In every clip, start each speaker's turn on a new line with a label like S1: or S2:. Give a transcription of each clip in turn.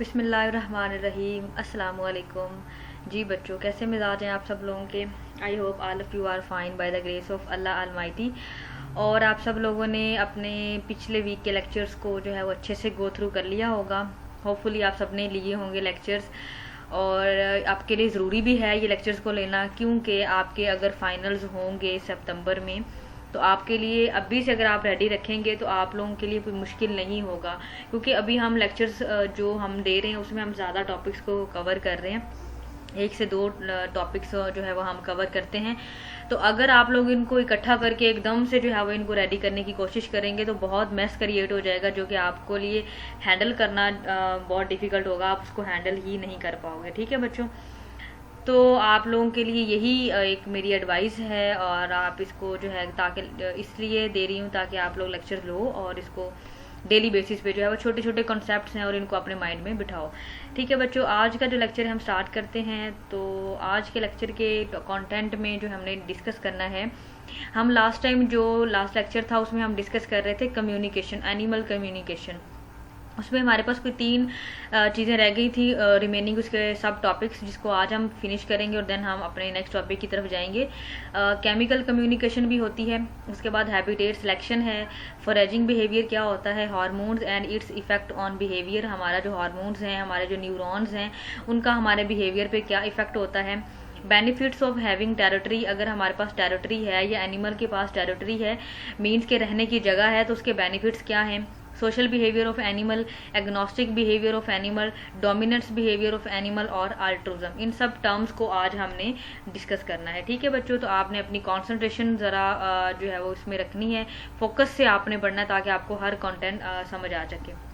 S1: बिस्मिल्लाहिर्रहमानिर्रहीम। अस्सलाम वालेकुम। जी बच्चों, कैसे मिजाज हैं आप सब लोगों के? I hope all of you are fine by the grace of Allah almighty. और आप सब लोगों ने अपने पिछले वीक के लेक्चर्स को जो है वो अच्छे से गो थ्रू कर लिया होगा। होपफुली आप सब ने लिए होंगे लेक्चर्स, और आपके लिए ज़रूरी भी है ये लेक्चर्स को लेना, क्योंकि आपके अगर फाइनल्स होंगे सितंबर में तो आपके लिए अभी से अगर आप रेडी रखेंगे तो आप लोगों के लिए कोई मुश्किल नहीं होगा, क्योंकि अभी हम लेक्चर्स जो हम दे रहे हैं उसमें हम ज़्यादा टॉपिक्स को कवर कर रहे हैं। 1 से 2 टॉपिक्स जो है वो हम कवर करते हैं। तो अगर आप लोग इनको इकट्ठा करके एकदम से जो है वो इनको रेडी करने की कोशिश करेंगे तो बहुत मैस क्रिएट हो जाएगा, जो कि आपको लिए हैंडल करना बहुत डिफ़िकल्ट होगा, आप उसको हैंडल ही नहीं कर पाओगे। ठीक है बच्चों, तो आप लोगों के लिए यही एक मेरी एडवाइस है, और आप इसको जो है ताकि इसलिए दे रही हूँ ताकि आप लोग लेक्चर लो और इसको डेली बेसिस पे जो है वो छोटे छोटे कॉन्सेप्ट्स हैं और इनको अपने माइंड में बिठाओ। ठीक है बच्चों, आज का जो लेक्चर है हम स्टार्ट करते हैं। तो आज के लेक्चर के कंटेंट में जो हमने डिस्कस करना है, हम लास्ट टाइम जो लास्ट लेक्चर था उसमें हम डिस्कस कर रहे थे कम्युनिकेशन, एनिमल कम्युनिकेशन। उसमें हमारे पास कोई 3 चीज़ें रह गई थी रिमेनिंग, उसके सब टॉपिक्स, जिसको आज हम फिनिश करेंगे और देन हम अपने नेक्स्ट टॉपिक की तरफ जाएंगे। केमिकल कम्युनिकेशन भी होती है, उसके बाद हैबिटेट सिलेक्शन है, फॉरेजिंग बिहेवियर क्या होता है, hormones and its effect on behaviour, हमारा जो हार्मोन्स हैं, हमारे जो न्यूरॉन्स हैं, उनका हमारे बिहेवियर पे क्या इफेक्ट होता है। बेनिफिट्स ऑफ हैविंग टेरिटरी, अगर हमारे पास टेरिटरी है या एनिमल के पास टेरिटरी है, मीन्स के रहने की जगह है, तो उसके बेनिफिट्स क्या हैं। Social behaviour of animal, agnostic behaviour of animal, dominance behaviour of animal और अल्ट्रुज्म, इन सब टर्म्स को आज हमने डिस्कस करना है। ठीक है बच्चों, तो आपने अपनी कंसंट्रेशन ज़रा जो है वो इसमें रखनी है, फोकस से आपने पढ़ना है ताकि आपको हर कंटेंट समझ आ सके।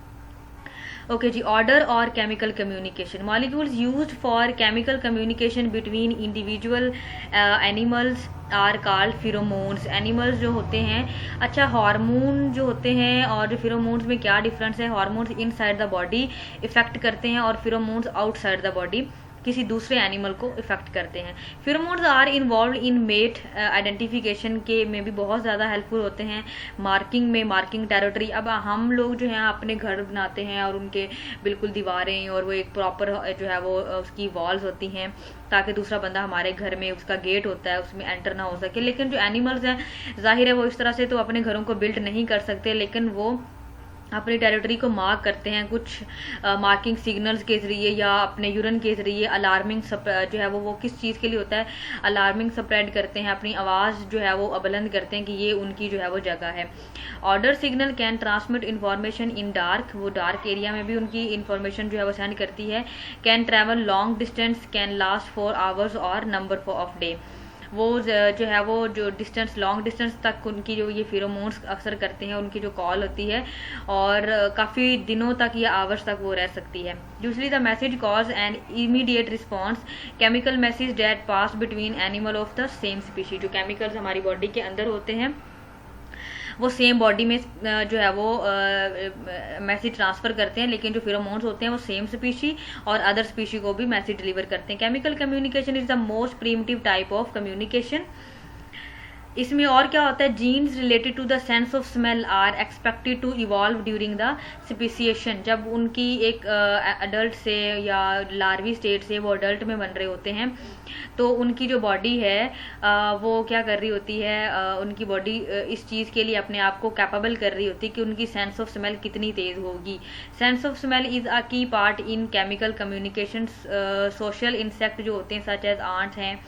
S1: ओके जी, ऑर्डर और chemical communication. Molecules used for chemical communication between individual animals are called pheromones. Animals जो होते हैं, अच्छा हार्मोन जो होते हैं और जो फिरोमोन्स में क्या डिफरेंस है, hormones inside the body effect करते हैं और फिरोमोन्स आउटसाइड द बॉडी किसी दूसरे एनिमल को इफेक्ट करते हैं। Pheromones are involved in mate identification के में भी बहुत ज़्यादा हेल्पफुल होते हैं, मार्किंग में, मार्किंग टेरिटरी। अब हम लोग जो है अपने घर बनाते हैं और उनके बिल्कुल दीवारें और वो एक प्रॉपर जो है वो उसकी वॉल्स होती हैं ताकि दूसरा बंदा हमारे घर में, उसका गेट होता है, उसमें एंटर ना हो सके। लेकिन जो एनिमल्स हैं, जाहिर है वो इस तरह से तो अपने घरों को बिल्ड नहीं कर सकते, लेकिन वो अपनी टेरिटरी को मार्क करते हैं कुछ मार्किंग सिग्नल्स के ज़रिए या अपने यूरन के ज़रिए। अलार्मिंग जो है वो किस चीज़ के लिए होता है, अलार्मिंग स्प्रेड करते हैं, अपनी आवाज़ जो है वो बुलंद करते हैं कि ये उनकी जो है वो जगह है। Order signal can transmit information in dark, वो डार्क एरिया में भी उनकी इन्फॉर्मेशन जो है वो सेंड करती है। Can travel long distance, can last for hours और नंबर ऑफ डे, वो जो है वो जो डिस्टेंस, लॉन्ग डिस्टेंस तक उनकी जो ये फिरोमोन्स अक्सर करते हैं, उनकी जो कॉल होती है और काफ़ी दिनों तक या आवर्स तक वो रह सकती है। दूसरी, the message cause and immediate response, chemical message that pass between animal of the same species. जो केमिकल्स हमारी बॉडी के अंदर होते हैं वो सेम बॉडी में जो है वो मैसेज ट्रांसफ़र करते हैं, लेकिन जो फिरोमोन्स होते हैं वो सेम स्पीशी और अदर स्पीशी को भी मैसेज डिलीवर करते हैं। Chemical communication is the most primitive type of communication. इसमें और क्या होता है, genes related to the sense of smell are expected to evolve during the speciation. जब उनकी एक अडल्ट से या लार्वी स्टेट से वो अडल्ट में बन रहे होते हैं, तो उनकी जो बॉडी है वो क्या कर रही होती है, उनकी बॉडी इस चीज़ के लिए अपने आप को कैपेबल कर रही होती है कि उनकी सेंस ऑफ स्मेल कितनी तेज़ होगी। Sense of smell is a key part in chemical communication. Social insect जो होते हैं सच एज आंट हैं,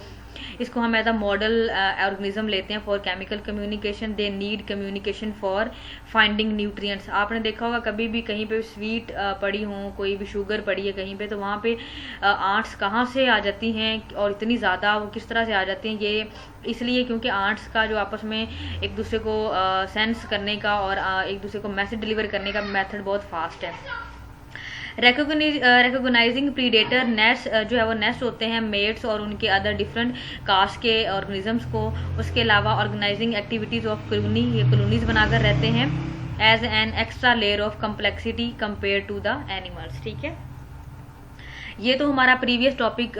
S1: इसको हम एज अ मॉडल ऑर्गेनिज्म लेते हैं for chemical communication. They need communication for finding nutrients. आपने देखा होगा कभी भी कहीं पे स्वीट पड़ी हो, कोई भी शुगर पड़ी है कहीं पे, तो वहाँ पे आंट्स कहाँ से आ जाती हैं और इतनी ज़्यादा वो किस तरह से आ जाती हैं, ये इसलिए क्योंकि आंट्स का जो आपस में एक दूसरे को सेंस करने का और एक दूसरे को मैसेज डिलीवर करने का मेथड बहुत फास्ट है। रिकोगनाइजिंग प्रीडेटर, नेस्ट जो है वो नेस्ट होते हैं मेट्स और उनके अदर डिफरेंट कास्ट के ऑर्गेनिजम्स को। उसके अलावा ऑर्गेनाइजिंग एक्टिविटीज़ ऑफ कॉलोनी, ये कॉलोनीज बनाकर रहते हैं as an extra layer of complexity compare to the animals. ठीक है, ये तो हमारा प्रीवियस टॉपिक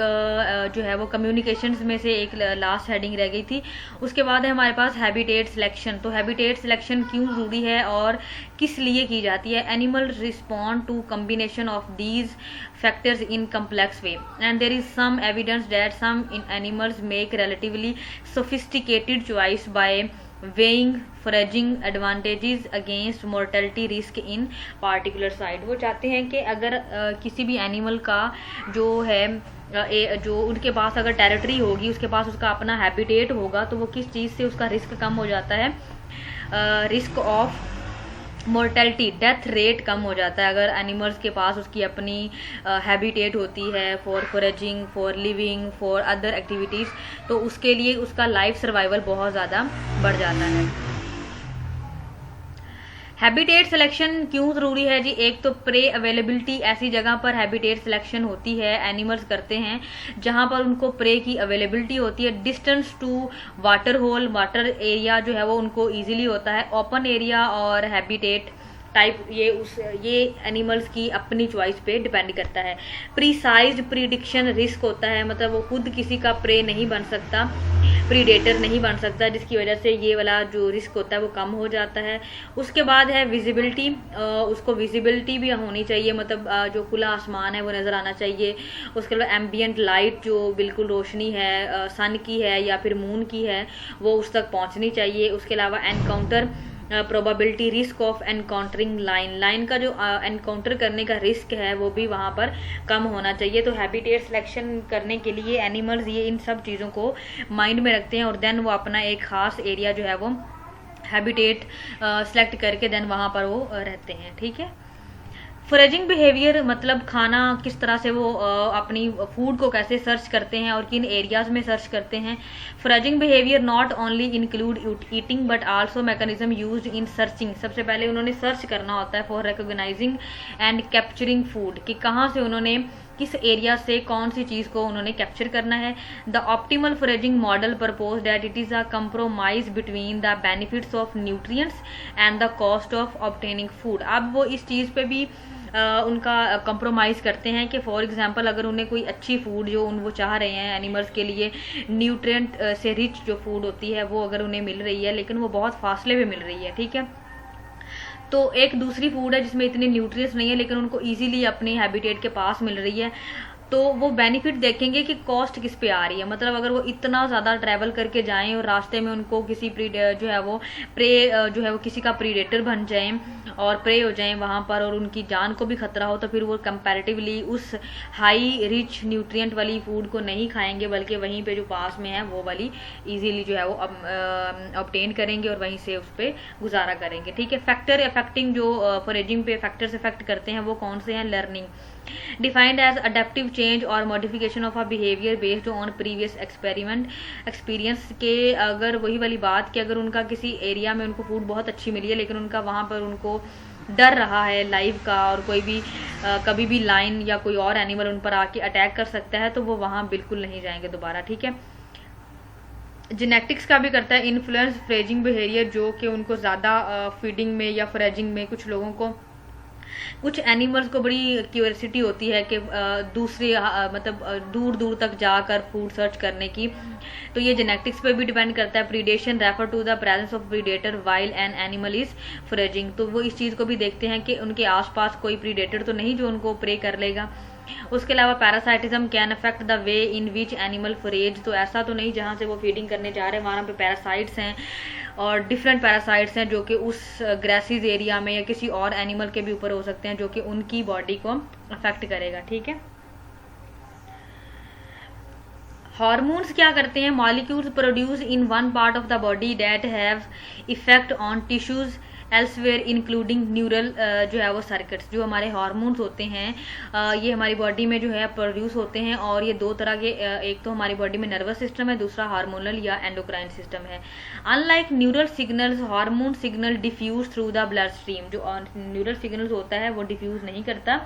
S1: जो है वो कम्युनिकेशंस में से एक लास्ट हेडिंग रह गई थी। उसके बाद है हमारे पास हैबिटेट सिलेक्शन। तो हैबिटेट सिलेक्शन क्यों ज़रूरी है और किस लिए की जाती है? Animal respond to combination of these factors in complex way, and there is some evidence that some animals make relatively sophisticated choice by weighing foraging advantages against mortality risk in particular site। वो चाहते हैं कि अगर किसी भी animal का जो है जो उनके पास अगर टेरिटरी होगी, उसके पास उसका अपना हैबिटेट होगा, तो वो किस चीज़ से उसका रिस्क कम हो जाता है, risk of mortality, death rate कम हो जाता है अगर एनिमल्स के पास उसकी अपनी हैबिटेट होती है for foraging, for living, for other activities, तो उसके लिए उसका लाइफ सर्वाइवल बहुत ज़्यादा बढ़ जाता है। हैबिटेट सिलेक्शन क्यों ज़रूरी है जी? एक तो प्रे अवेलेबिलिटी, ऐसी जगह पर हैबिटेट सिलेक्शन होती है, एनिमल्स करते हैं जहां पर उनको प्रे की अवेलेबिलिटी होती है। Distance to water hole, water area जो है वो उनको इजीली होता है। ओपन एरिया और हैबिटेट टाइप ये एनिमल्स की अपनी चॉइस पे डिपेंड करता है। प्रीसाइज्ड प्रिडिक्शन रिस्क होता है, मतलब वो खुद किसी का प्रे नहीं बन सकता, प्रीडेटर नहीं बन सकता, जिसकी वजह से ये वाला जो रिस्क होता है वो कम हो जाता है। उसके बाद है विजिबिलिटी, उसको विजिबिलिटी भी होनी चाहिए, मतलब जो खुला आसमान है वो नज़र आना चाहिए। उसके अलावा एम्बियंट लाइट जो बिल्कुल रोशनी है सन की है या फिर मून की है वो उस तक पहुंचनी चाहिए। उसके अलावा encounter probability, risk of encountering line का जो एनकाउंटर करने का रिस्क है वो भी वहाँ पर कम होना चाहिए। तो हैबिटेट सिलेक्शन करने के लिए एनिमल्स ये इन सब चीज़ों को माइंड में रखते हैं और देन वो अपना एक खास एरिया जो है वो हैबिटेट सेलेक्ट करके देन वहाँ पर वो रहते हैं। ठीक है। फॉरेजिंग बिहेवियर मतलब खाना किस तरह से वो अपनी फूड को कैसे सर्च करते हैं और किन एरियाज में सर्च करते हैं। Foraging behaviour not only include eating but also mechanism used in searching. सबसे पहले उन्होंने सर्च करना होता है for recognising and capturing food, कि कहाँ से उन्होंने किस एरिया से कौन सी चीज़ को उन्होंने कैप्चर करना है। The optimal foraging model propose that it is a compromise between the benefits of nutrients and the cost of obtaining food. अब वो इस चीज़ पे भी उनका कंप्रोमाइज़ करते हैं कि फॉर एग्जांपल अगर उन्हें कोई अच्छी फूड जो वो चाह रहे हैं एनिमल्स के लिए, न्यूट्रिएंट से रिच जो फूड होती है वो अगर उन्हें मिल रही है लेकिन वो बहुत फासले पे मिल रही है, ठीक है, तो एक दूसरी फूड है जिसमें इतने न्यूट्रिएंट्स नहीं है लेकिन उनको इजीली अपनी हैबिटेट के पास मिल रही है, तो वो बेनिफिट देखेंगे कि कॉस्ट किस पे आ रही है। मतलब अगर वो इतना ज़्यादा ट्रैवल करके जाएं और रास्ते में उनको किसी जो है वो प्रे जो है वो किसी का प्रीडेटर बन जाएं और प्रे हो जाएं वहाँ पर और उनकी जान को भी खतरा हो, तो फिर वो कंपैरेटिवली उस हाई रिच न्यूट्रिएंट वाली फूड को नहीं खाएंगे बल्कि वहीं पे जो पास में है वो वाली इजीली जो है वो ऑब्टेन करेंगे और वहीं से उस पर गुजारा करेंगे। ठीक है। फैक्टर अफेक्टिंग जो फॉरेजिंग पे फैक्टर्स अफेक्ट करते हैं वो कौन से हैं? Learning, defined as adaptive change or modification of a behavior based on previous experience के अगर वही वाली बात कि अगर उनका किसी एरिया में उनको फूड बहुत अच्छी मिली है लेकिन उनका वहाँ पर उनको डर रहा है लाइव का और कोई भी कभी भी लाइन या कोई और एनिमल उन पर आके अटैक कर सकता है तो वो वहाँ बिल्कुल नहीं जाएंगे दोबारा। ठीक है। जेनेटिक्स का भी करता है इन्फ्लुएंस फॉरेजिंग बिहेवियर, जो कि उनको ज़्यादा फीडिंग में या फॉरेजिंग में कुछ एनिमल्स को बड़ी क्यूरियोसिटी होती है कि दूसरे मतलब दूर दूर तक जाकर फूड सर्च करने की, तो ये जेनेटिक्स पे भी डिपेंड करता है। Predation refer to the presence of predator while an animal is foraging, तो वो इस चीज़ को भी देखते हैं कि उनके आसपास कोई प्रीडेटर तो नहीं जो उनको प्रे कर लेगा। उसके अलावा parasitism can affect the way in which animal forage, तो ऐसा तो नहीं जहाँ से वो फीडिंग करने जा रहे हैं वहाँ पे पैरासाइट्स हैं और डिफरेंट पैरासाइट्स हैं जो कि उस ग्रासीज एरिया में या किसी और एनिमल के भी ऊपर हो सकते हैं जो कि उनकी बॉडी को अफेक्ट करेगा। ठीक है। हार्मोन्स क्या करते हैं? Molecules produce in one part of the body that have effect on tissues elsewhere including neural जो है वो सर्किट्स। जो हमारे हार्मोन्स होते हैं ये हमारी बॉडी में जो है प्रोड्यूस होते हैं और ये दो तरह के, एक तो हमारी बॉडी में नर्वस सिस्टम है, दूसरा हार्मोनल या एंडोक्राइन सिस्टम है। Unlike neural signals, hormone signal diffuse through the blood stream. जो न्यूरल सिग्नल्स होता है वो डिफ्यूज नहीं करता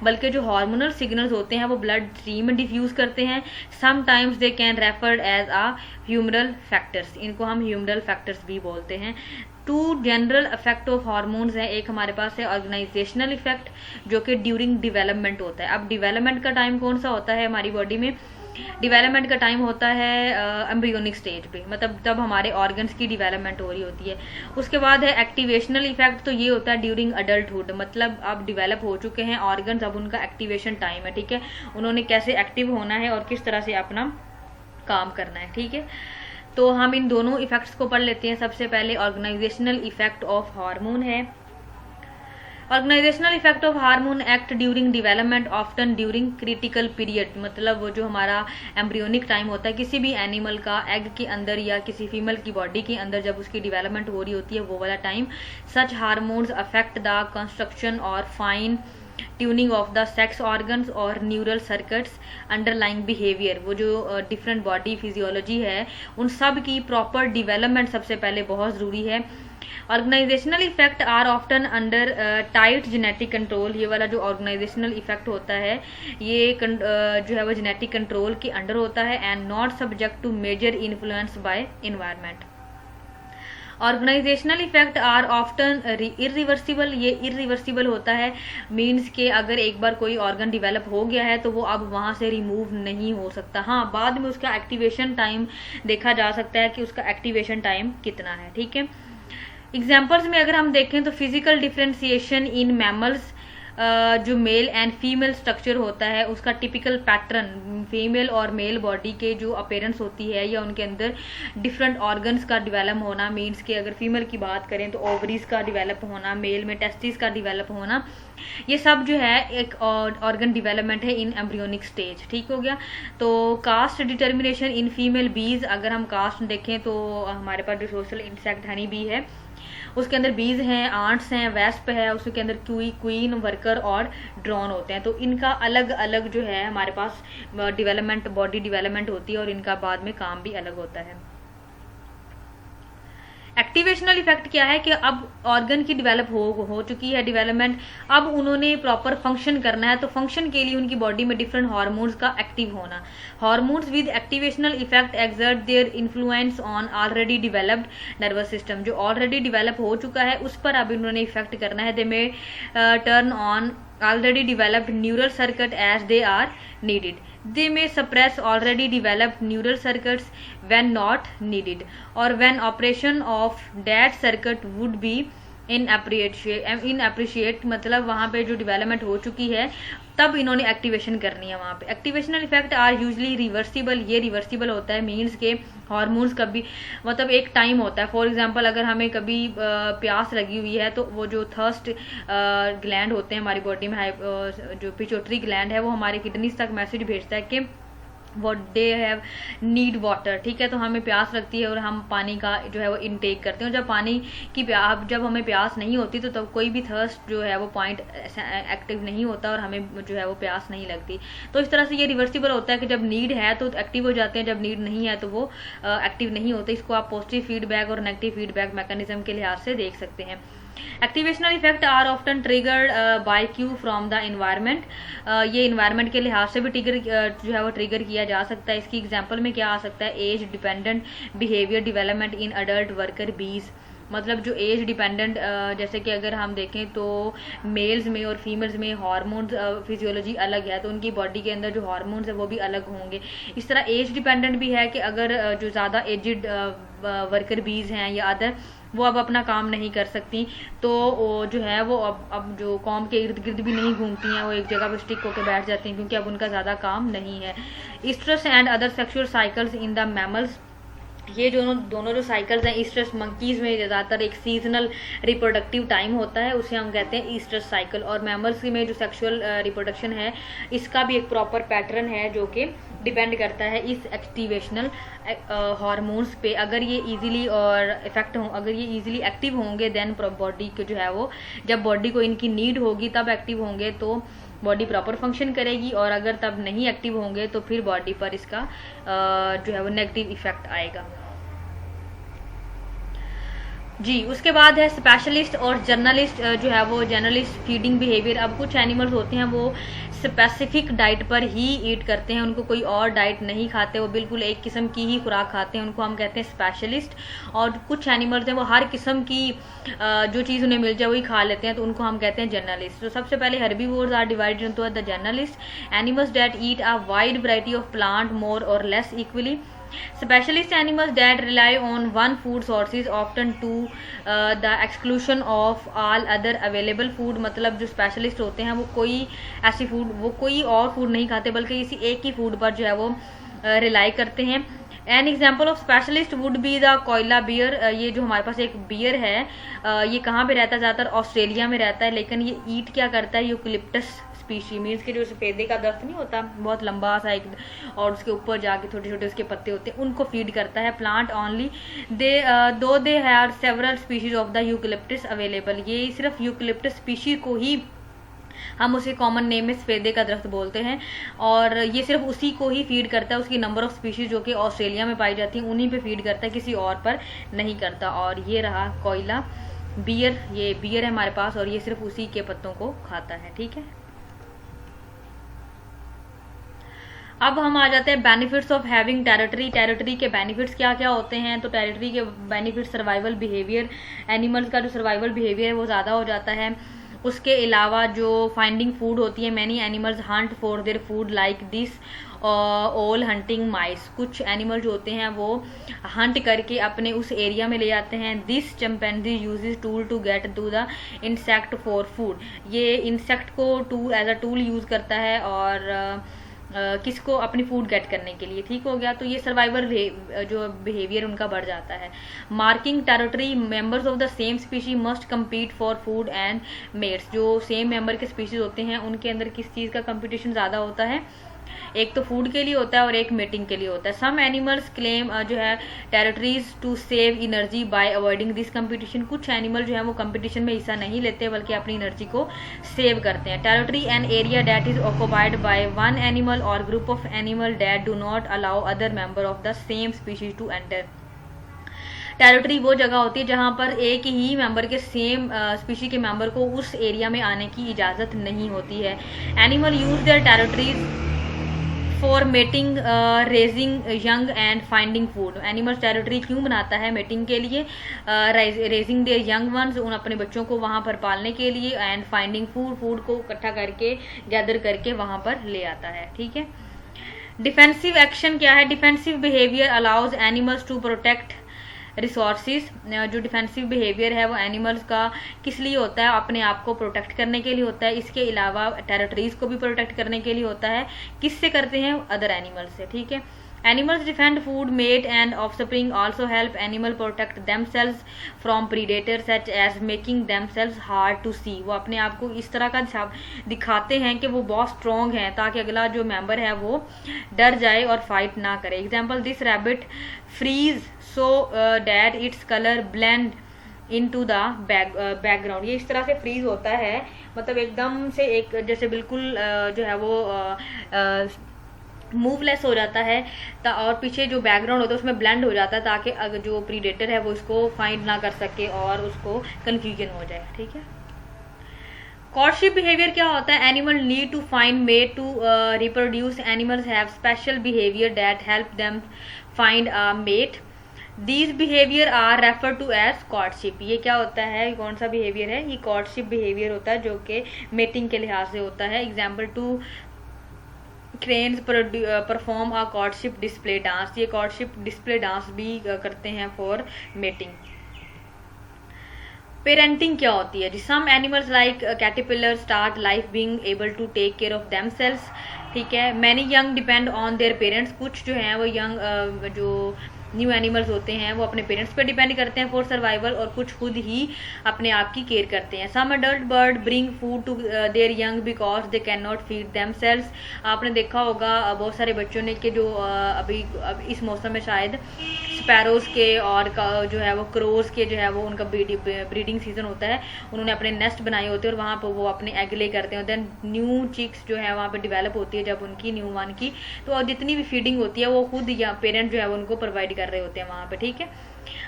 S1: बल्कि जो हार्मोनल सिग्नल्स होते हैं वो ब्लड स्ट्रीम में डिफ्यूज करते हैं। Sometimes they can referred as a humoral factors, इनको हम ह्यूमरल फैक्टर्स भी बोलते हैं। Two general effect of hormones हैं। एक हमारे पास है ऑर्गेनाइजेशनल इफेक्ट, जो कि ड्यूरिंग डेवलपमेंट होता है। अब डेवलपमेंट का टाइम कौन सा होता है हमारी बॉडी में? डेवलपमेंट का टाइम होता है एम्ब्रियोनिक स्टेज पे, मतलब तब हमारे ऑर्गन्स की डेवलपमेंट हो रही होती है। उसके बाद है एक्टिवेशनल इफेक्ट, तो ये होता है ड्यूरिंग अडल्टहुड, मतलब अब डेवलप हो चुके हैं ऑर्गन्स, अब उनका एक्टिवेशन टाइम है, ठीक है, उन्होंने कैसे एक्टिव होना है और किस तरह से अपना काम करना है, ठीक है। तो हम इन दोनों इफेक्ट्स को पढ़ लेते हैं। सबसे पहले ऑर्गेनाइजेशनल इफेक्ट ऑफ हार्मोन है। Organisational effect of hormone act during development often during critical period, मतलब वो जो हमारा एम्ब्रियोनिक टाइम होता है किसी भी एनिमल का एग के अंदर या किसी फीमेल की बॉडी के अंदर जब उसकी डेवलपमेंट हो रही होती है वो वाला time. Such hormones affect the construction और fine tuning of the sex organs और न्यूरल सर्किट्स अंडरलाइंग बिहेवियर, वो जो डिफरेंट बॉडी फिजियोलॉजी है उन सब की प्रॉपर डेवलपमेंट सबसे पहले बहुत ज़रूरी है। Organisational effect are often under tight genetic control, ये वाला जो ऑर्गेनाइजेशनल इफेक्ट होता है ये जो है वो जेनेटिक कंट्रोल के अंडर होता है and not subject to major influence by environment. Organisational effect are often irreversible, ये इरिवर्सिबल होता है, मीन्स के अगर एक बार कोई ऑर्गन डिवेलप हो गया है तो वो अब वहां से रिमूव नहीं हो सकता। हाँ, बाद में उसका एक्टिवेशन टाइम देखा जा सकता है कि उसका एक्टिवेशन टाइम कितना है, ठीक है। एग्जाम्पल्स में अगर हम देखें तो फिजिकल डिफ्रेंसिएशन इन मैमल्स, जो मेल एंड फीमेल स्ट्रक्चर होता है उसका टिपिकल पैटर्न, फीमेल और मेल बॉडी के जो अपीयरेंस होती है या उनके अंदर डिफरेंट ऑर्गन्स का डिवेलप होना, मीन्स के अगर फीमेल की बात करें तो ओवरीज का डिवेलप होना, मेल में टेस्टिस का डिवेलप होना, ये सब जो है एक ऑर्गन डिवेलपमेंट है इन एम्ब्रियोनिक स्टेज, ठीक हो गया। तो कास्ट डिटर्मिनेशन इन फीमेल बीज, अगर हम कास्ट देखें तो हमारे पास जो सोशल इंसेक्ट हनी बी है उसके अंदर बीज हैं, आंट्स हैं, वेस्प है, उसके अंदर क्वीन, वर्कर और ड्रोन होते हैं। तो इनका अलग अलग जो है हमारे पास डेवलपमेंट, बॉडी डेवलपमेंट होती है और इनका बाद में काम भी अलग होता है। एक्टिवेशनल इफेक्ट क्या है कि अब ऑर्गन की डेवलप हो चुकी है डेवलपमेंट, अब उन्होंने प्रॉपर फंक्शन करना है, तो फंक्शन के लिए उनकी बॉडी में डिफरेंट हार्मोन्स का एक्टिव होना। Hormones with activational effect exert their influence on already developed nervous system, जो ऑलरेडी डेवलप हो चुका है उस पर अब इन्होंने इफेक्ट करना है। दे में turn on already developed neural circuit as they are needed. They may suppress already developed neural circuits when not needed, or when operation of that circuit would be inappreciate, मतलब वहाँ पे जो डेवलपमेंट हो चुकी है तब इन्होंने एक्टिवेशन करनी है वहाँ पे। एक्टिवेशनल इफेक्ट आर यूजली रिवर्सिबल, ये रिवर्सिबल होता है, मीन्स के हार्मोन्स कभी मतलब एक टाइम होता है। फॉर एग्जांपल अगर हमें कभी प्यास लगी हुई है तो वो जो थर्स्ट ग्लैंड होते हैं हमारी बॉडी में, जो पिट्यूटरी ग्लैंड है वो हमारे किडनीज तक मैसेज भेजता है कि वो दे हैव नीड वाटर, ठीक है। तो हमें प्यास लगती है और हम पानी का जो है वो इनटेक करते हैं। जब पानी की जब हमें प्यास नहीं होती तो तब कोई भी थर्स्ट जो है वो पॉइंट एक्टिव नहीं होता और हमें जो है वो प्यास नहीं लगती। तो इस तरह से ये रिवर्सिबल होता है कि जब नीड है तो एक्टिव हो जाते हैं, जब नीड नहीं है तो वो एक्टिव नहीं होते। इसको आप पॉजिटिव फीडबैक और नेगेटिव फीडबैक मैकेनिज्म के लिहाज से देख सकते हैं। Activational effect are often triggered by cue from the environment, ये इन्वायरमेंट के लिहाज से भी जो है वो ट्रिगर किया जा सकता है। इसकी एग्जांपल में क्या आ सकता है? Age dependent behaviour development in adult worker बीज, मतलब जो एज डिपेंडेंट, जैसे कि अगर हम देखें तो मेल्स में और फीमेल्स में हार्मोन्स फिजियोलॉजी अलग है, तो उनकी बॉडी के अंदर जो हार्मोन्स है वो भी अलग होंगे। इस तरह एज डिपेंडेंट भी है कि अगर जो ज़्यादा एजिड वर्कर बीज हैं या अदर, वो अब अपना काम नहीं कर सकती, तो जो है वो अब जो कॉम के इर्द गिर्द भी नहीं घूमती हैं, वो एक जगह पर स्टिक होकर बैठ जाती हैं क्योंकि अब उनका ज़्यादा काम नहीं है। Oestrus and other sexual cycles in the mammals, ये दोनों जो साइकिल्स हैं, ईस्ट्रस मंकीज में ज़्यादातर एक सीजनल रिप्रोडक्टिव टाइम होता है, उसे हम कहते हैं ईस्ट्रस साइकिल। और मैमल्स में जो सेक्सुअल रिप्रोडक्शन है इसका भी एक प्रॉपर पैटर्न है जो कि डिपेंड करता है इस एक्टिवेशनल हार्मोन्स पे। अगर ये इजीली और इफेक्ट हो, अगर ये इजीली एक्टिव होंगे देन बॉडी के जो है वो, जब बॉडी को इनकी नीड होगी तब एक्टिव होंगे तो बॉडी प्रॉपर फंक्शन करेगी, और अगर तब नहीं एक्टिव होंगे तो फिर बॉडी पर इसका जो है वो नेगेटिव इफेक्ट आएगा। जी, उसके बाद है स्पेशलिस्ट और जर्नलिस्ट, जो है वो जर्नलिस्ट फीडिंग बिहेवियर। अब कुछ एनिमल्स होते हैं वो स्पेसिफिक डाइट पर ही ईट करते हैं, उनको कोई और डाइट नहीं खाते, वो बिल्कुल एक किस्म की ही खुराक खाते हैं, उनको हम कहते हैं स्पेशलिस्ट। और कुछ एनिमल्स हैं वो हर किस्म की जो चीज़ उन्हें मिल जाए वही खा लेते हैं, तो उनको हम कहते हैं जर्नलिस्ट। तो सबसे पहले herbivores are divided into the generalist animals that eat a wide variety of plant more or less equally. Specialist animals that rely on one food sources often to the exclusion of all other available food। मतलब जो specialist होते हैं वो कोई और food नहीं खाते, बल्कि किसी एक ही फूड पर जो है वो रिलाई करते हैं। An example of specialist would be the कोयला बियर। ये जो हमारे पास एक बियर है, ये कहाँ पे रहता है? ज़्यादातर ऑस्ट्रेलिया में रहता है, लेकिन ये ईट क्या करता है? यूकलिप्टस स्पीशी, मीन्स के जो सफेदे का दरख्त नहीं होता बहुत लंबा सा एक, और उसके ऊपर जाके छोटे छोटे उसके पत्ते होते हैं, उनको फीड करता है। प्लांट ओनली दो they have several species of the eucalyptus available. ये सिर्फ यूकलिप्टस स्पीशी को ही हम उसे कॉमन नेम में सफेदे का दरख्त बोलते हैं, और ये सिर्फ उसी को ही फीड करता है। उसकी नंबर ऑफ स्पीशीज जो कि ऑस्ट्रेलिया में पाई जाती हैं उन्हीं पे फीड करता है, किसी और पर नहीं करता। और ये रहा कोयला बियर, ये बियर है हमारे पास और ये सिर्फ उसी के पत्तों को खाता है। ठीक है, अब हम आ जाते हैं benefits of having territory. Territory के बेनिफिट्स क्या क्या होते हैं? तो टेरिटरी के बेनिफिट सर्वाइवल बिहेवियर, एनिमल्स का जो सर्वाइवल बिहेवियर है वो ज़्यादा हो जाता है। उसके अलावा जो फाइंडिंग फूड होती है, many animals hunt for their food like this owl hunting mice. कुछ एनिमल जो होते हैं वो हंट करके अपने उस एरिया में ले जाते हैं। This chimpanzee uses tool to get to the insect for food. ये इंसेक्ट को tool as a tool use करता है और किसको? अपनी फूड गेट करने के लिए। ठीक हो गया, तो ये सर्वाइवल जो बिहेवियर उनका बढ़ जाता है। Marking territory, members of the same species must compete for food and mates. जो सेम मेंबर के स्पीशीज होते हैं उनके अंदर किस चीज़ का कंपटीशन ज़्यादा होता है? एक तो फूड के लिए होता है और एक मेटिंग के लिए होता है। सम एनिमल्स क्लेम जो है territories to save energy by avoiding this competition. कुछ एनिमल जो है वो कंपटीशन में हिस्सा नहीं लेते बल्कि अपनी एनर्जी को सेव करते हैं। Territory an area that is occupied by one animal or group of animal that do not allow other member of the same species to enter. Territory वो जगह होती है जहां पर एक ही मेंबर के सेम स्पीशी के मेंबर को उस एरिया में आने की इजाज़त नहीं होती है। Animal use their territories for mating, raising young and finding food. Animals territory क्यों बनाता है? मेटिंग के लिए, रेजिंग देयर यंग वंस, उन अपने बच्चों को वहाँ पर पालने के लिए, एंड फाइंडिंग फूड, फूड को इकट्ठा करके गैदर करके वहाँ पर ले आता है। ठीक है, डिफेंसिव एक्शन क्या है? Defensive behaviour allows animals to protect resources. जो डिफेंसिव बिहेवियर है वो एनिमल्स का किस लिए होता है? अपने आप को प्रोटेक्ट करने के लिए होता है। इसके अलावा टेरिटरीज को भी प्रोटेक्ट करने के लिए होता है। किससे करते हैं? अदर एनिमल्स से। ठीक है, animals defend food, mate and offspring also help animal protect themselves from predators such as making themselves hard to see. वो अपने आप को इस तरह का दिखाते हैं कि वो बहुत स्ट्रॉन्ग हैं ताकि अगला जो मेंबर है वो डर जाए और फाइट ना करे। Example, this rabbit freeze so that its colour blend into the background. ये इस तरह से फ्रीज होता है, मतलब एकदम से एक जैसे बिल्कुल जो है वो मूवलेस हो जाता है और पीछे जो बैकग्राउंड होता है उसमें ब्लेंड हो जाता है ताकि अगर जो प्रीडेटर है वो इसको फाइंड ना कर सके और उसको कंफ्यूजन हो जाए। ठीक है, कॉर्टशिप बिहेवियर क्या होता है? Animal need to find mate to reproduce. Animals have special behaviour that help them find a mate. These behaviour are refer to as courtship. ये क्या होता है? कौन सा बिहेवियर है? ये कॉर्टशिप बिहेवियर होता है जो कि मेटिंग के लिहाज से होता है। Example, two cranes perform a courtship display dance. ये कॉर्टशिप डिस्प्ले डांस भी करते हैं फॉर मेटिंग। पेरेंटिंग क्या होती है? Some animals like caterpillar start life being able to take care of themselves. ठीक है, many young depend on their parents. कुछ जो हैं वो यंग जो न्यू एनिमल्स होते हैं वो अपने पेरेंट्स पर डिपेंड करते हैं फॉर सर्वाइवल, और कुछ खुद ही अपने आप की केयर करते हैं। Some adult bird bring food to their young because they can not feed themselves. आपने देखा होगा बहुत सारे बच्चों ने कि जो अभी इस मौसम में शायद स्पैरोज के और जो है वो क्रोज के जो है वो उनका ब्रीडिंग सीजन होता है, उन्होंने अपने नेस्ट बनाए होते हैं और वहाँ पर वो अपने एग ले करते हैं। देन न्यू चिक्स जो है वहाँ पर डिवेलप होती है जब उनकी न्यू वन की, तो जितनी भी फीडिंग होती है वो खुद या पेरेंट जो है वो उनको प्रोवाइड कर रहे होते हैं वहाँ पे, ठीक है।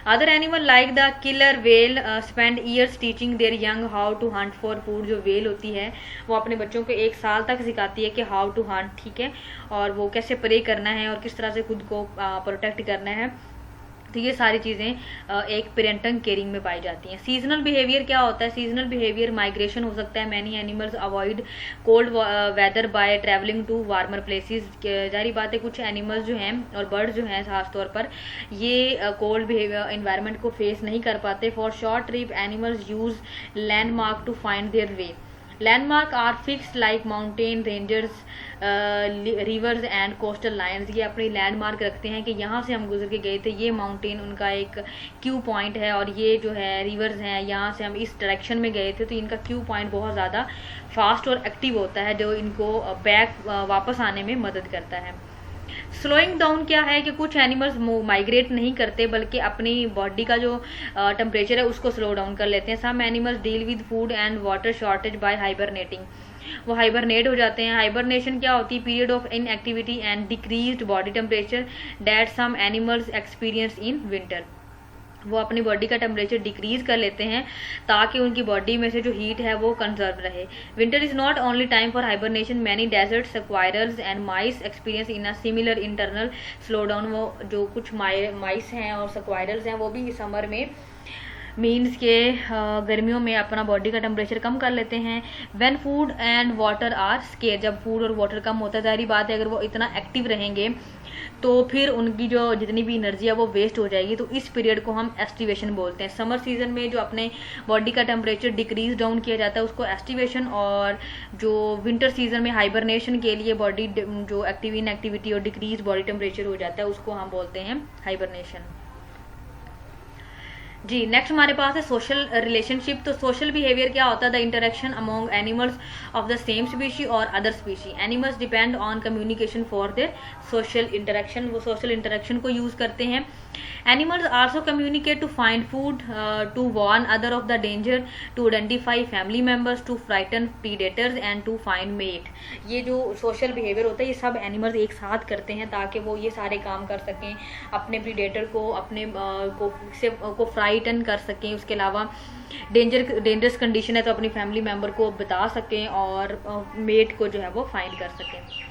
S1: Other animal like the killer whale spend years teaching their young how to hunt for food. जो वेल होती है वो अपने बच्चों को 1 साल तक सिखाती है कि हाउ टू हंट, ठीक है, और वो कैसे प्रे करना है और किस तरह से खुद को प्रोटेक्ट करना है। तो ये सारी चीज़ें एक पेरेंटल केयरिंग में पाई जाती हैं। सीजनल बिहेवियर क्या होता है? सीजनल बिहेवियर माइग्रेशन हो सकता है। Many animals avoid cold weather by travelling to warmer places. जारी बात है कुछ एनिमल्स जो हैं और बर्ड्स जो हैं खासतौर पर ये कोल्ड बिहेवियर इन्वायरमेंट को फेस नहीं कर पाते। For short trip animals use landmark to find their way. Landmark are fixed like mountain rangers, rivers and coastal lines. ये अपनी लैंडमार्क रखते हैं कि यहाँ से हम गुजर के गए थे, ये माउंटेन उनका एक क्यू पॉइंट है, और ये जो है रिवर्स हैं, यहाँ से हम इस डायरेक्शन में गए थे, तो इनका क्यू पॉइंट बहुत ज़्यादा फास्ट और एक्टिव होता है जो इनको बैक वापस आने में मदद करता है। स्लोइंग डाउन क्या है कि कुछ एनिमल्स माइग्रेट नहीं करते बल्कि अपनी बॉडी का जो टेम्परेचर है उसको स्लो डाउन कर लेते हैं। Some animals deal with food and water shortage by hibernating. वो हाइबरनेट हो जाते हैं। हाइबरनेशन क्या होती है? Period of inactivity and decreased body temperature that some animals experience in winter. वो अपनी बॉडी का टेम्परेचर डिक्रीज कर लेते हैं ताकि उनकी बॉडी में से जो हीट है वो कंजर्व रहे। Winter is not only time for hibernation, many desert squirrels and mice experience in a similar internal slow down. वो जो कुछ माइस हैं और स्क्वायरल्स हैं वो भी समर में मीन्स के गर्मियों में अपना बॉडी का टेम्परेचर कम कर लेते हैं। When food and water are scarce, जब फूड और वाटर कम होता है, जाहिर बात है अगर वो इतना एक्टिव रहेंगे तो फिर उनकी जो जितनी भी एनर्जी है वो वेस्ट हो जाएगी। तो इस पीरियड को हम एस्टिवेशन बोलते हैं। समर सीजन में जो अपने बॉडी का टेम्परेचर डिक्रीज डाउन किया जाता है उसको एस्टिवेशन, और जो विंटर सीजन में हाइबरनेशन के लिए बॉडी जो एक्टिव इनएक्टिविटी और डिक्रीज बॉडी टेम्परेचर हो जाता है उसको हम बोलते हैं हाइबरनेशन। जी नेक्स्ट हमारे पास है सोशल रिलेशनशिप। तो सोशल बिहेवियर क्या होता है? The interaction among animals of the same species और other species. Animals depend on communication for their social interaction. वो सोशल इंटरेक्शन को यूज करते हैं। Animals also communicate to find food, to warn other of the danger, to identify family members, to frighten predators and to find mate. ये जो social behaviour होता है ये सब एनिमल्स एक साथ करते हैं ताकि वो ये सारे काम कर सकें, अपने प्रीडेटर को अपने को फ्राइटन कर सकें, उसके अलावा डेंजरस कंडीशन है तो अपनी फैमिली मेंबर को बता सकें और मेट को जो है वो फाइंड कर सकें।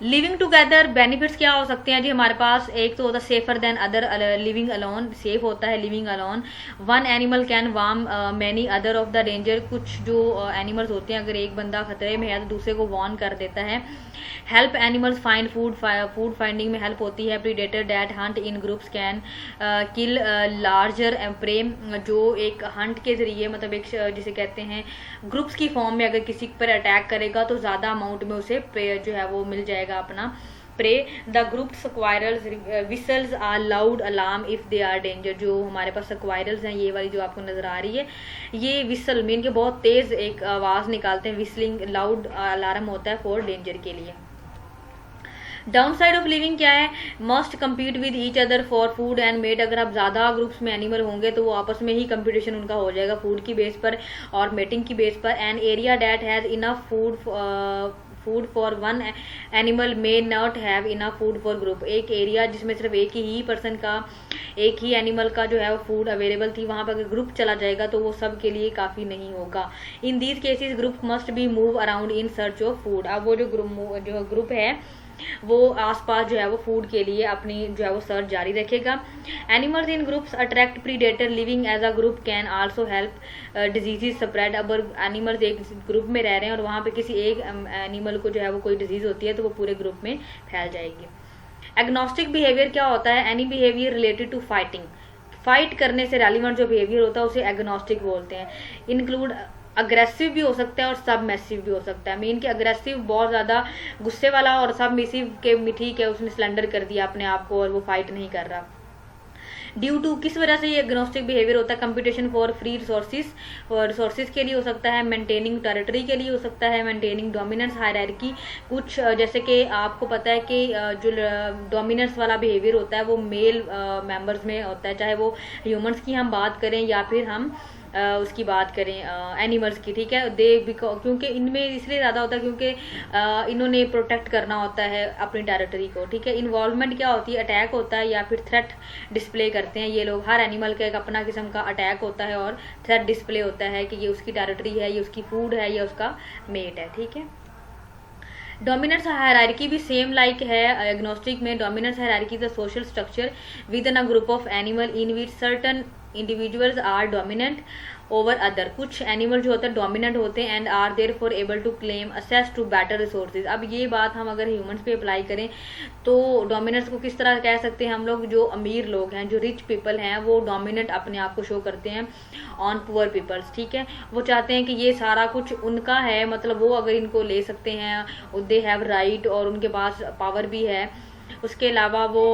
S1: लिविंग टुगेदर बेनिफिट्स क्या हो सकते हैं जी हमारे पास? एक तो होता है safer than other, living alone, safe होता है living alone. One animal can warm many other of the danger. कुछ जो एनिमल्स होते हैं अगर एक बंदा खतरे में है तो दूसरे को वार्न कर देता है। Help animals find food, food finding में हेल्प होती है। Predator that hunt in groups can kill larger prey. जो एक हंट के जरिए मतलब एक जिसे कहते हैं ग्रुप्स की फॉर्म में अगर किसी पर अटैक करेगा तो ज़्यादा अमाउंट में उसे प्रे जो है वो मिल जाएगा अपना prey. The group squirrels whistles are loud alarm if they are danger. जो हमारे पास स्क्वायरल्स हैं ये वाली जो आपको नजर आ रही है ये विसल मीन के बहुत तेज एक आवाज निकालते हैं। विसलिंग लाउड अलार्म होता है फॉर डेंजर के लिए। डाउन साइड ऑफ लिविंग क्या है? Must compete with each other for food and mate. अगर आप ज़्यादा ग्रुप्स में एनिमल होंगे तो वो आपस में ही कंपटीशन उनका हो जाएगा फूड की बेस पर और मेटिंग की बेस पर। An area that has enough food for one animal may not have enough food for group. एक एरिया जिसमें सिर्फ एक ही पर्सन का एक ही एनिमल का जो है वो फूड अवेलेबल थी वहाँ पर अगर ग्रुप चला जाएगा तो वो सब के लिए काफ़ी नहीं होगा। In these cases group must be move around in search of food. अब वो जो ग्रुप है वो आसपास जो है वो फूड के लिए अपनी जो है वो सर्च जारी रखेगा। Animals in groups attract predator. Living as a group can also help diseases spread. अब एनिमल्स एक ग्रुप में रह रहे हैं और वहाँ पे किसी एक एनिमल को जो है वो कोई डिजीज होती है तो वो पूरे ग्रुप में फैल जाएगी। एग्नोस्टिक बिहेवियर क्या होता है? Any behaviour related to fighting. Fight करने से रेलिवेंट जो बिहेवियर होता है उसे एग्नोस्टिक बोलते हैं। इंक्लूड अग्रेसिव भी हो सकता है और सबमिसिव भी हो सकता है। मीन कि अग्रेसिव बहुत ज़्यादा गुस्से वाला और सबमिसिव के ठीक है उसने सिलेंडर कर दिया अपने आप को और वो फाइट नहीं कर रहा। ड्यू टू किस वजह से ये एग्नोस्टिक बिहेवियर होता है? Competition for free resources, resources के लिए हो सकता है, मेंटेनिंग टेरिटरी के लिए हो सकता है, मेंटेनिंग डोमिनेंस हायरार्की। कुछ जैसे कि आपको पता है कि जो डोमिनेंस वाला बिहेवियर होता है वो मेल मेंबर्स में होता है, चाहे वो ह्यूमंस की हम बात करें या फिर हम उसकी बात करें एनिमल्स की, ठीक है, दे क्योंकि इनमें इसलिए ज़्यादा होता है क्योंकि इन्होंने प्रोटेक्ट करना होता है अपनी टेरिटरी को, ठीक है। इन्वॉल्वमेंट क्या होती है, अटैक होता है या फिर थ्रेट डिस्प्ले करते हैं ये लोग। हर एनिमल का एक अपना किस्म का अटैक होता है और थ्रेट डिस्प्ले होता है कि ये उसकी टेरिटरी है, ये उसकी फूड है, ये उसका मेट है, ठीक है। डोमिनेंस हायरार्की भी सेम लाइक है एग्नोस्टिक में। Dominance hierarchy is a social structure within a group of animal in which certain individuals are dominant over other. कुछ एनिमल जो होते हैं डोमिनेंट होते हैं and are therefore able to claim access to better resources. अब ये बात हम अगर ह्यूमंस पे अप्लाई करें तो डोमिनेंस को किस तरह कह सकते हैं हम लोग, जो अमीर लोग हैं, जो रिच पीपल हैं, वो डोमिनेंट अपने आप को शो करते हैं ऑन पुअर पीपल्स, ठीक है। वो चाहते हैं कि ये सारा कुछ उनका है, मतलब वो अगर इनको ले सकते हैं, दे हैव राइट, और उनके पास पावर भी है। उसके अलावा वो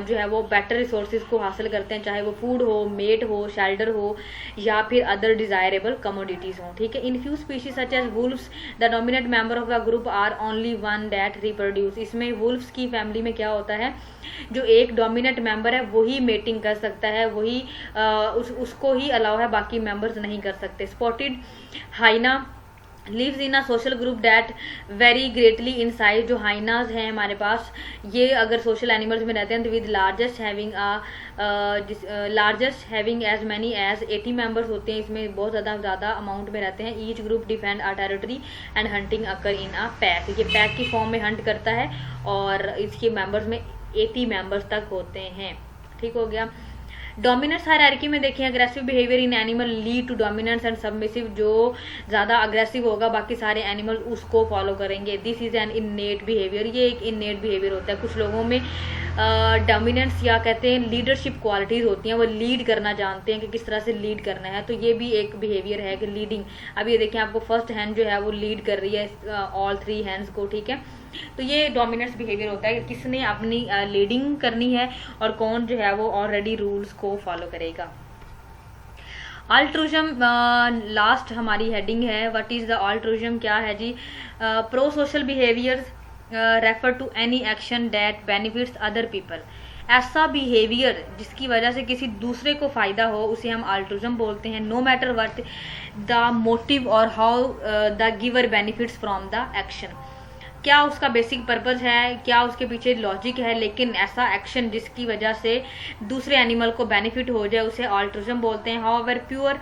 S1: जो है वो बेटर रिसोर्सेज को हासिल करते हैं, चाहे वो फूड हो, मेट हो, शेल्टर हो या फिर अदर डिजायरेबल कमोडिटीज हो, ठीक है। In few species such as wolves the dominant member of the group are only one that reproduce. इसमें वुल्व्स की फैमिली में क्या होता है, जो एक डोमिनेंट मेंबर है वही मेटिंग कर सकता है, वही उसको ही अलाउ है, बाकी मेंबर्स नहीं कर सकते। Spotted hyena lives in a social group that vary greatly in size. जो हाइनाज हैं हमारे पास, ये अगर सोशल एनिमल्स में रहते हैं तो with largest having as many as 80 members होते हैं। इसमें बहुत ज़्यादा अमाउंट में रहते हैं। Each group defend a territory and hunting occur in a pack. ये पैक की फॉर्म में हंट करता है और इसके मेंबर्स में 80 मेंबर्स तक होते हैं, ठीक हो गया। डोमिनेंस हायरार्की में देखें, aggressive behaviour in animal lead to dominance and submissive. जो ज़्यादा अग्रेसिव होगा बाकी सारे एनिमल उसको फॉलो करेंगे। This is an innate behaviour. ये एक इननेट बिहेवियर होता है। कुछ लोगों में डोमिनेंस या कहते हैं लीडरशिप क्वालिटीज़ होती हैं, वो लीड करना जानते हैं कि किस तरह से लीड करना है, तो ये भी एक बिहेवियर है कि लीडिंग। अब ये देखें, आपको फर्स्ट हैंड जो है वो लीड कर रही है ऑल 3 हैंड्स को, ठीक है। तो ये डोमिनेंस बिहेवियर होता है कि किसने अपनी लीडिंग करनी है और कौन जो है वो ऑलरेडी रूल्स को फॉलो करेगा। अल्ट्रुइज्म लास्ट हमारी हेडिंग है। व्हाट इज द अल्ट्रुइज्म, क्या है जी। Prosocial behaviours refer to any action that benefits other people. ऐसा बिहेवियर जिसकी वजह से किसी दूसरे को फायदा हो उसे हम अल्ट्रुइज्म बोलते हैं। No matter what the motive or how the giver benefits from the action. क्या उसका बेसिक पर्पस है, क्या उसके पीछे लॉजिक है, लेकिन ऐसा एक्शन जिसकी वजह से दूसरे एनिमल को बेनिफिट हो जाए उसे अल्ट्रुइज्म बोलते हैं। However pure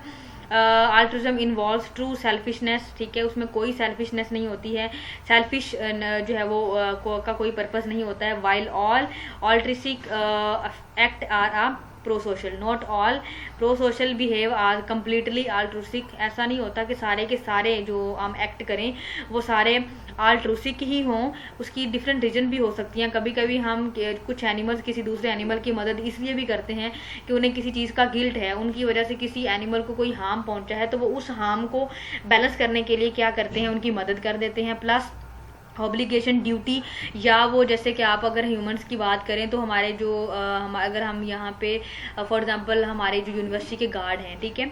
S1: altruism involves true selfishness, ठीक है, उसमें कोई सेल्फिशनेस नहीं होती है, सेल्फिश जो है वो का कोई पर्पस नहीं होता है। While all altruistic act are a pro social, not all pro social behave are completely altruistic. ऐसा नहीं होता कि सारे के सारे जो हम एक्ट करें वो सारे अल्ट्रुइस्टिक ही हों, उसकी डिफरेंट रीजन भी हो सकती हैं। कभी कभी हम कुछ एनिमल्स किसी दूसरे एनिमल की मदद इसलिए भी करते हैं कि उन्हें किसी चीज़ का गिल्ट है, उनकी वजह से किसी एनिमल को कोई हार्म पहुंचा है, तो वो उस हार्म को बैलेंस करने के लिए क्या करते हैं, उनकी मदद कर देते हैं। प्लस ऑब्लिगेशन, ड्यूटी, या वो जैसे कि आप अगर ह्यूमंस की बात करें तो हमारे जो अगर हम यहाँ पे फॉर एग्जांपल हमारे जो यूनिवर्सिटी के गार्ड हैं, ठीक है,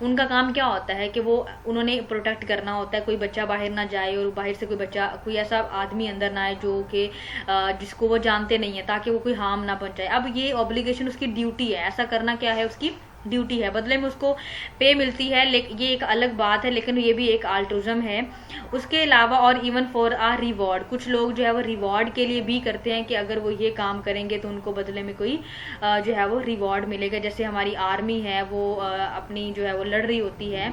S1: उनका काम क्या होता है कि वो उन्होंने प्रोटेक्ट करना होता है, कोई बच्चा बाहर ना जाए और बाहर से कोई ऐसा आदमी अंदर ना आए जो कि जिसको वो जानते नहीं है, ताकि वो कोई हार्म ना पहुंचाए। अब ये ऑब्लिगेशन उसकी ड्यूटी है, ऐसा करना क्या है, उसकी ड्यूटी है, बदले में उसको पे मिलती है, लेकिन ये एक अलग बात है, लेकिन ये भी एक अल्ट्रुइज्म है। उसके अलावा और इवन फॉर आ रिवॉर्ड, कुछ लोग जो है वो रिवॉर्ड के लिए भी करते हैं कि अगर वो ये काम करेंगे तो उनको बदले में कोई जो है वो रिवॉर्ड मिलेगा। जैसे हमारी आर्मी है वो अपनी जो है वो लड़ रही होती है,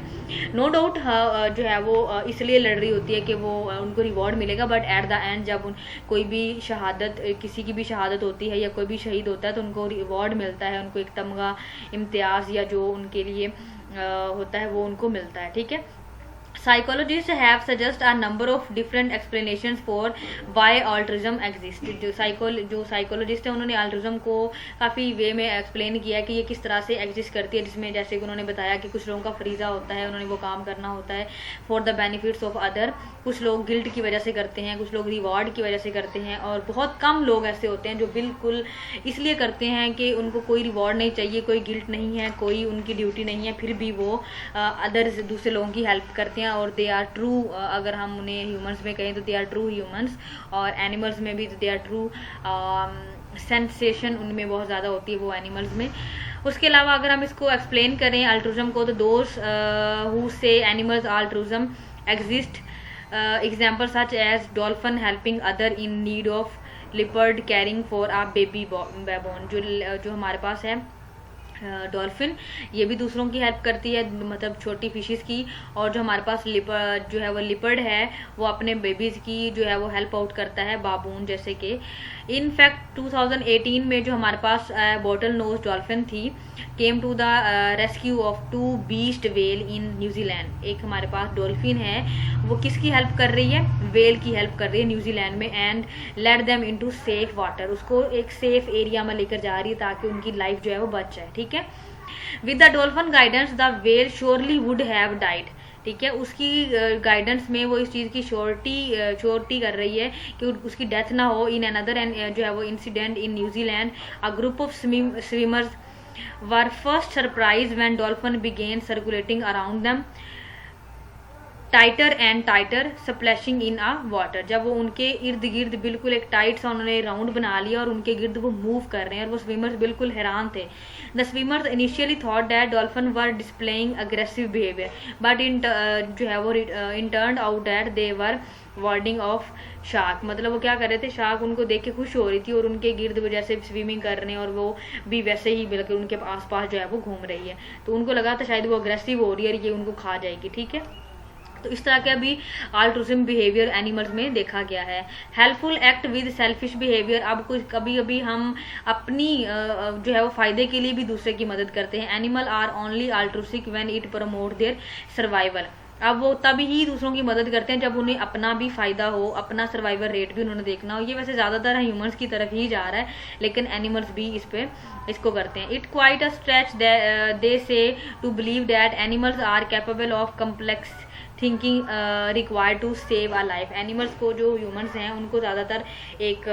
S1: नो डाउट जो है वो इसलिए लड़ रही होती है कि वो उनको रिवॉर्ड मिलेगा, बट एट द एंड जब कोई भी शहादत, किसी की भी शहादत होती है या कोई भी शहीद होता है तो उनको रिवॉर्ड मिलता है, उनको एक तमगा, इम्तियाज या जो उनके लिए होता है वो उनको मिलता है, ठीक है। Psychologists have suggest a number of different explanations for why altruism exists. जो साइकोलॉजिस्ट है उन्होंने अल्ट्रुइज्म को काफ़ी वे में एक्सप्लेन किया है कि ये किस तरह से एग्जिस्ट करती है, जिसमें जैसे कि उन्होंने बताया कि कुछ लोगों का फरीज़ा होता है, उन्होंने वो काम करना होता है for the benefits of other. कुछ लोग गिल्ट की वजह से करते हैं, कुछ लोग रिवॉर्ड की वजह से करते हैं, और बहुत कम लोग ऐसे होते हैं जो बिल्कुल इसलिए करते हैं कि उनको कोई रिवॉर्ड नहीं चाहिए, कोई गिल्ट नहीं है, कोई उनकी ड्यूटी नहीं है, फिर भी वो अदर्स दूसरे लोगों की हेल्प करते हैं और दे आर ट्रू। अगर हम उन्हें ह्यूमंस में कहें तो दे आर ट्रू ह्यूमंस, और एनिमल्स में भी दे आर ट्रू। सेंसेशन उनमें बहुत ज़्यादा होती है वो एनिमल्स में। उसके अलावा अगर हम इसको एक्सप्लेन करें अल्ट्रुज्म को, तो those who say animals altruism exist, example such as dolphin helping other in need of, leopard caring for a baby baboon. जो हमारे पास है डॉल्फिन, ये भी दूसरों की हेल्प करती है, मतलब छोटी फिशेस की। और जो हमारे पास जो है वो लिपर्ड है, वो अपने बेबीज की जो है वो हेल्प आउट करता है, बाबून जैसे कि। इनफैक्ट 2018 में जो हमारे पास बॉटल नोज डॉल्फिन थी, came to the rescue of 2 beast whale in New Zealand. एक हमारे पास डॉल्फिन है, वो किसकी हेल्प कर रही है, वेल की हेल्प कर रही है न्यूजीलैंड में, and let them into safe water, उसको एक सेफ एरिया में लेकर जा रही है ताकि उनकी लाइफ जो है वो बच जाए, ठीक है। With the dolphin guidance the well surely would have died, ठीक है। उसकी गाइडेंस में वो इस चीज़ की श्योरिटी कर रही है कि उसकी डेथ ना हो। इन अनदर एंड जो है वो incident in New Zealand, a group of swimmers were first surprise when dolphin began circulating around them tighter and tighter splashing in a water. जब वो उनके इर्द गिर्द बिल्कुल एक टाइट सा उन्होंने राउंड बना लिया और उनके गिर्द वो मूव कर रहे हैं, और वो स्विमर्स बिल्कुल हैरान थे। The swimmers initially thought that dolphin were displaying aggressive behaviour, but जो है वो in turn out that they were wording of shark. मतलब वो क्या कर रहे थे, शार्क उनको देख के खुश हो रही थी और उनके गिर्द वो जैसे स्विमिंग कर रहे हैं और वो भी वैसे ही बिल्कुल उनके आसपास जो है वो घूम रही है, तो उनको लगा था शायद वो अग्रेसिव हो रही है और ये उनको खा जाएगी, ठीक है। तो इस तरह के भी अल्ट्रुज्म बिहेवियर एनिमल्स में देखा गया है। Helpful act with selfish behaviour, अब कुछ कभी कभी हम अपनी जो है वो फायदे के लिए भी दूसरे की मदद करते हैं। Animal are only altruistic when it promote their survival, अब वो तभी ही दूसरों की मदद करते हैं जब उन्हें अपना भी फायदा हो, अपना सर्वाइवल रेट भी उन्होंने देखना हो। ये वैसे ज्यादातर ह्यूमंस की तरफ ही जा रहा है, लेकिन एनिमल्स भी इसको करते हैं। It quite a stretch they say to believe that animals are capable of complex thinking required to save a life. Animals को, जो ह्यूमंस हैं, उनको ज़्यादातर एक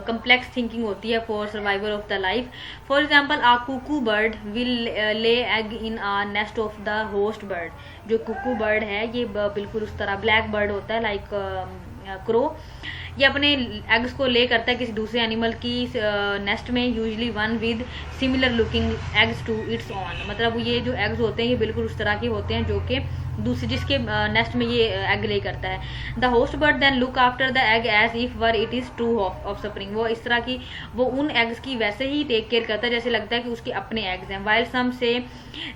S1: complex thinking होती है for survival of the life. For example, a cuckoo bird will lay egg in a nest of the host bird. जो cuckoo bird है ये बिल्कुल उस तरह black bird होता है like crow, ये अपने एग्स को ले करता है किसी दूसरे एनिमल की नेस्ट में, usually one with similar looking eggs to its own. मतलब ये जो एग्स होते हैं ये बिल्कुल उस तरह के होते हैं जो कि दूसरे जिसके नेस्ट में ये एग ले करता है। The host bird then look after the egg as if were it is true offspring, वो इस तरह की वो उन एग्स की वैसे ही टेक केयर करता है जैसे लगता है कि उसके अपने एग्स हैं। While some say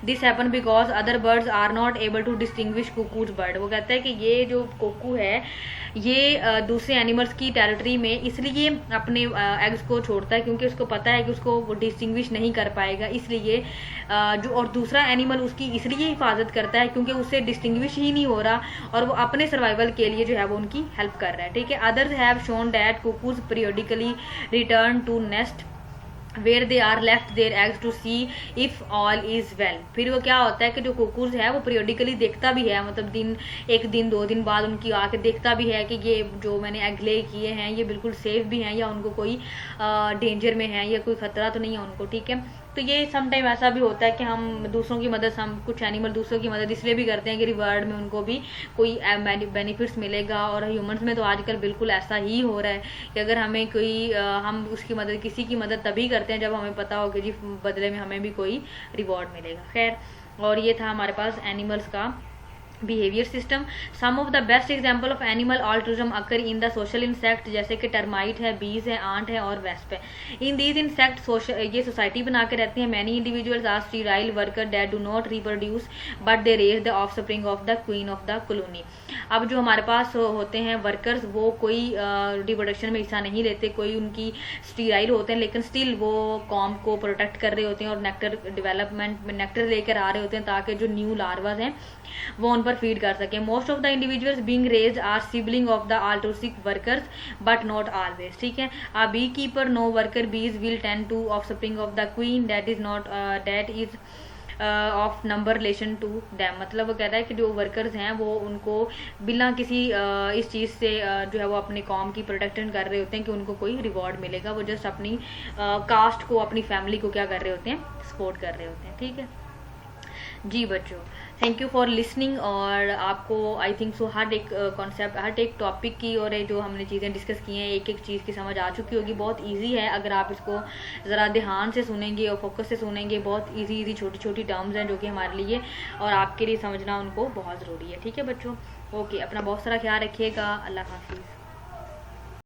S1: this happen because other birds are not able to distinguish cuckoos bird, वो कहता है कि ये जो कुकू है ये दूसरे एनिमल्स की टेरिटरी में इसलिए अपने एग्स को छोड़ता है क्योंकि उसको पता है कि उसको वो डिस्टिंग्विश नहीं कर पाएगा, इसलिए जो और दूसरा एनिमल उसकी इसलिए हिफाजत करता है क्योंकि उससे डिस्टिंग्विश ही नहीं हो रहा और वो अपने सर्वाइवल के लिए जो है वो उनकी हेल्प कर रहा है। ठीक है, others have shown that cuckoos periodically return to nest where they are left their eggs to see if all is well. फिर वो क्या होता है कि जो कुकूज है वो पीरियडिकली देखता भी है, मतलब एक दिन 2 दिन बाद उनकी आके देखता भी है कि ये जो मैंने एग ले किए हैं ये बिल्कुल सेफ भी हैं या उनको कोई डेंजर में है या कोई खतरा तो नहीं है उनको। ठीक है, तो ये समटाइम ऐसा भी होता है कि हम दूसरों की मदद, हम कुछ एनिमल दूसरों की मदद इसलिए भी करते हैं कि रिवार्ड में उनको भी कोई बेनिफिट्स मिलेगा। और ह्यूमंस में तो आजकल बिल्कुल ऐसा ही हो रहा है कि अगर हमें कोई हम उसकी मदद, किसी की मदद तभी करते हैं जब हमें पता हो कि जी बदले में हमें भी कोई रिवॉर्ड मिलेगा। खैर, और ये था हमारे पास एनिमल्स का behaviour system. Some of the best example of animal altruism occur in the social insect, जैसे कि टर्माइट है, बीज है, आंट है और वेस्प है। इन दीज इंसेक्ट ये सोसाइटी बना के रहते हैं। Many individuals are sterile worker that do not reproduce but they raise the offspring of the queen of the colony. अब जो हमारे पास होते हैं वर्कर्स, वो कोई रिप्रोडक्शन में हिस्सा नहीं लेते, कोई उनकी स्टीराइल होते हैं, लेकिन स्टिल वो कॉम को प्रोटेक्ट कर रहे होते हैं और नेक्टर डेवलपमेंट में नेक्टर लेकर आ रहे होते हैं ताकि जो न्यू लार्वाज हैं वो उन पर फीड कर सके। Most of the individuals being raised are sibling of the altruistic workers but not always. ठीक है, a beekeeper know worker bees will tend to offspring of the queen that is of number relation to them. मतलब वो कहता है कि जो workers हैं वो उनको बिना किसी इस चीज़ से जो है वो अपने कॉम की प्रोटेक्शन कर रहे होते हैं कि उनको कोई रिवॉर्ड मिलेगा, वो जस्ट अपनी कास्ट को, अपनी फैमिली को क्या कर रहे होते हैं, सपोर्ट कर रहे होते हैं। ठीक है, जी बच्चों, थैंक यू फॉर लिसनिंग। और आपको आई थिंक सो हर एक कॉन्सेप्ट, हर एक टॉपिक की और जो हमने चीज़ें डिस्कस की हैं, एक एक चीज़ की समझ आ चुकी होगी। बहुत इजी है अगर आप इसको ज़रा ध्यान से सुनेंगे और फोकस से सुनेंगे। बहुत इजी छोटी छोटी टर्म्स हैं जो कि हमारे लिए और आपके लिए समझना उनको बहुत ज़रूरी है। ठीक है बच्चों, ओके, अपना बहुत सारा ख्याल रखिएगा। अल्लाह हाफिज़।